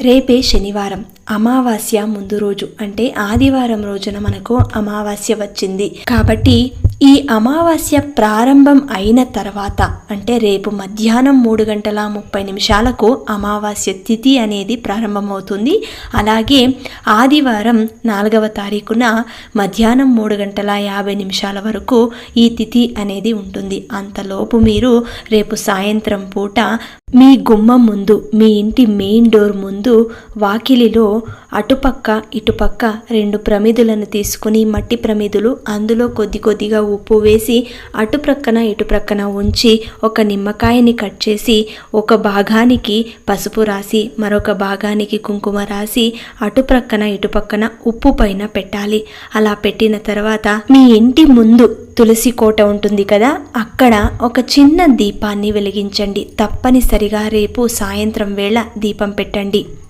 రేపే శనివారం, అమావాస్య ముందు రోజు అంటే ఆదివారం రోజున మనకు అమావాస్య వచ్చింది. కాబట్టి ఈ అమావాస్య ప్రారంభం అయిన తర్వాత అంటే రేపు మధ్యాహ్నం 3:30 అమావాస్య తిథి అనేది ప్రారంభమవుతుంది. అలాగే ఆదివారం 4వ తారీఖున మధ్యాహ్నం 3:50 వరకు ఈ తిథి అనేది ఉంటుంది. అంతలోపు మీరు రేపు సాయంత్రం పూట మీ గుమ్మం ముందు, మీ ఇంటి మెయిన్ డోర్ ముందు వాకిలిలో అటుపక్క ఇటుపక్క 2 ప్రమిదులను తీసుకుని, మట్టి ప్రమిదులు, అందులో కొద్దిగా ఉప్పు వేసి అటుప్రక్కన ఇటుప్రక్కన ఉంచి ఒక నిమ్మకాయని కట్ చేసి ఒక భాగానికి పసుపు రాసి మరొక భాగానికి కుంకుమ రాసి అటుప్రక్కన ఇటుపక్కన ఉప్పు పైన పెట్టాలి. అలా పెట్టిన తర్వాత మీ ఇంటి ముందు తులసి కోట ఉంటుంది కదా, అక్కడ ఒక చిన్న దీపాన్ని వెలిగించండి. తప్పనిసరిగా రేపు సాయంత్రం వేళ దీపం పెట్టండి.